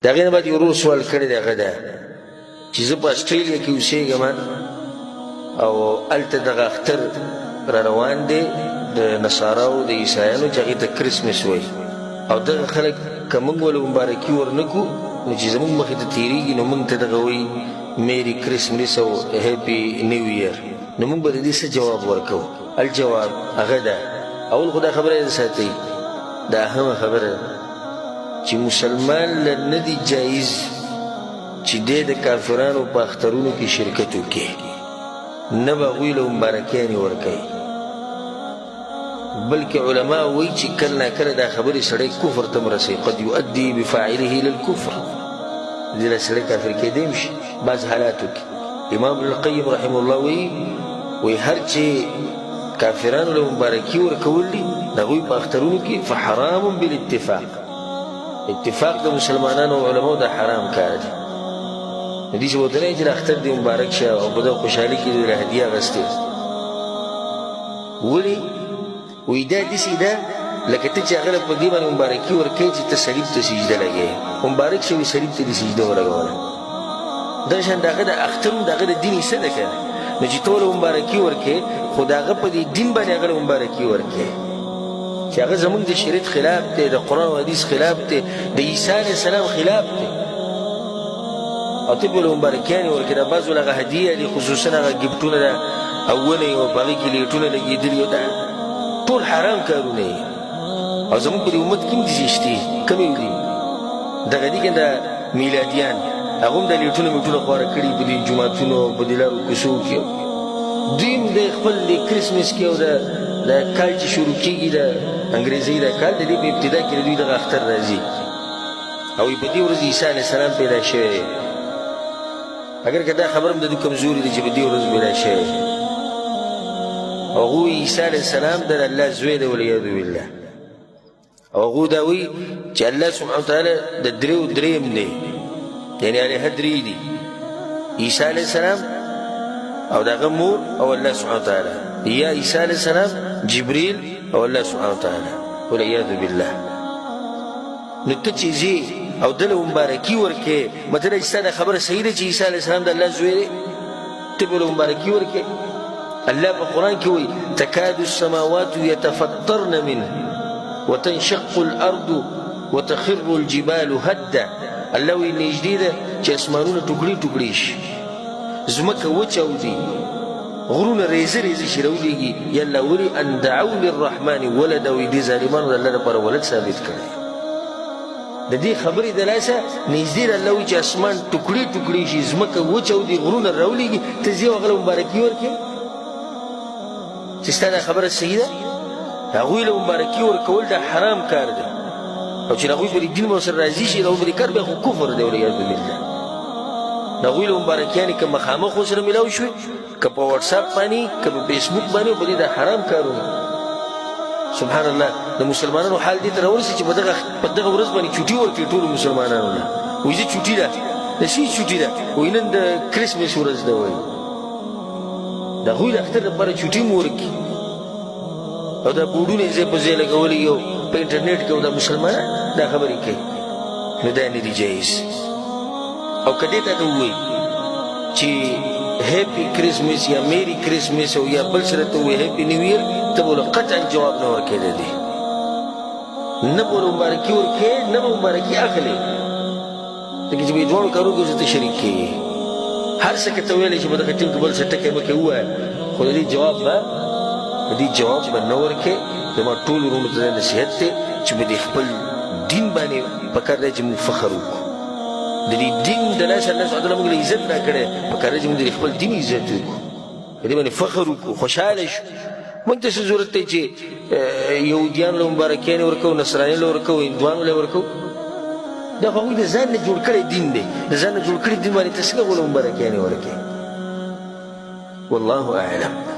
د هغې نه بعد یو ورور سوال کړی دی هغه ده چې زه په اسټرالیا کې اوسېږم او هلته دغه اختر را روان دی د نصاراو د عیسایانو چې هغې ته کرسمس وایي او دغه خلک که موږ ولې مبارکي ورنه کړو نو چې زموږ مخې ته تېرېږي نو موږ ته دغه وایي میری کرسمس او هیپي نیو اییر نو موږ به د دې څه جواب ورکوو الجواب هغه ده اول خو دا خبره یې ساتئ دا اهمه خبره ده چې مسلمان له نه دي جایز چې دی د کافرانو په اخترونو کې شرکت وکړي نه به هغوی له مبارکیانې ورکوي بلکې علما وایي چې کله ناکله دا خبرې سړی کفر ته رسوي قد یؤدي بفاعله للکفر دې له سړی کافر کېدی شي بعض حالاتو کې امام ابن القیم رحمه الله وایي هر چې کافرانو له مبارکي ورکول دي د هغوی په اخترونو کې فحرام بالاتفاق اتفاق د مسلمانانو او علماو دا حرام کار دی دې چې ورته نه چې د اختر دې مبارک شه او په دغه خوشحالي کې دې هدیه اخیستې ولې وایي دا داسې ده لکه ته چې هغه له په دې باندې مبارکي ورکوې چې ته صلیب ته سجده لګوې مبارک شوي صلیب ته دې سجده ولګوله دغه شان د هغه د اختر د هغه د دین حصه ده که نو چې ته له مبارکي ورکوې خو د هغه په دې دین باندې هغه له مبارکي ورکوې چې هغه زموږ د شریعت خلاف دی د قرآن او حدیث خلاف دی د عیسی علیه السلام خلاف دی او ته به له مبارکیانې ورکوې دا بعضو له هغه هدیې دي خصوصا هغه ګفټونه ده او ونې او په هغې کې لیټونه لګېدلي او دا ټول حرام کارونه یې او زموږ په دې امت کې هم داسې شتې کمې دي دغه دي که د میلادیان هغه هم د لیټونه میټونه خواره کړي په دې جوماتونو او په دې لارو کوڅو کې دوی هم د خپل د کرسمس کې او د کال چې شروع کېږي د انګریزۍ د کال د دې په ابتدا کې د دوی دغه اختر راځي او په دې ورځ عیسی علیه السلام پیدا شوی دی اگر که دا خبر هم د دوی کمزوري دی چې په دې ورځ پیدا شوی او هغوی عیسی علیه السلام د الله زوی دی والعیاذ بالله او هغوی دا وایي چې الله سبحانه وتعالی د دریو دریم دی یعنې الهه درې دي عیسی علیه السلام او دغه مور او الله سبحانه وتعالی یا عیسی علیه السلام جبریل او الله سبحانه وتعالی والعیاذ بالله نو ته چې ځې او دله مبارکي ورکې مطلب چې ستا دا خبره صحیح ده چې عیسی علیه السلام د الله زوی دی ته به له مبارکي ورکې الله په قرآن کې وایي تکاد السماوات یتفطرن منه وتنشق الارض وتخر الجبال هدا الله وایي نږدې ده چې اسمانونه ټوکړي ټوکړي شي ځمکه وچاودي غرونه ریزه ریزه شي راولېږي یا الله ولي ان دعوا للرحمن ولدا وایي دې ظالمانو د الله لپاره ولد ثابت کړی د دې خبرې د لاسه نږدې ده الله وایي چې اسمان ټوکړي ټوکړي شي ځمکه وچاودي غرونه راولېږي ته ځې او هغه له مبارکي ورکړې چې ستا دا خبره صحیح ده هغوی له مبارکي ورکول دا حرام کار دی او چې هغوی په دې دین به ورسره راضي شي د هغوی په دې کار بیا خو کفر دی والعیاذ بالله د هغوی له مبارکیانې که مخامخ ورسره میلاو شوې که په واټساپ باندې که په فیسبوک باندې په دې د حرام کارونه سبحان الله د مسلمانانو حال دې ته راورسي چې په دغه ورځ باندې چوټي ورکړي ټولو مسلمانانو له وایي زه چوټي ده د شي چوټي ده وایي نن د کرسمس ورځ ده وایي د هغوی د اختر لپاره چوټي مو ورکړي او دا بوډونه یې ځای په ځای لګولي او په انټرنیټ کې او دا مسلمانان دا خبرې کوي نو دا نه دي جایز او که دې ته ته ووایي چې هیپي کرسمس یا میری کرسمس او یا بل سره ته ووایي هیپي نیو اییر ته به له قطعا جواب نه ورکولی دی نه به له مبارکي ورکوې نه به مبارکي اخلې ځکه چې به یې دواړو کارونو کې ورسره ته شریک کېږي هر څه که ته ویلی چې په دغه ټیم کې بل څه ټکی مه کوې ووایه خو د دې جواب به نه ورکې زما ټول وروڼو ته دا نصیحت دی چې په دې خپل دین باندې پکار دی چې موږ فخر وکړو د دې دین د لاسه الله سبحانه وتعالی موږ له عزت راکړی پکار دی چې موږ د خپل دین عزت وکړو په دې باندې فخر وکړو خوشحاله شو موږ ته څه ضرورت دی چې یهودیانو له مبارکیانې ورکوو نصرانیانو له ورکوو هندوانو له ورکوو دا خو هغوی د ځان نه جوړ کړی دین دی د ځان نه جوړ کړي دین باندې ته څنګه له مبارکیانې ورکوې والله اعلم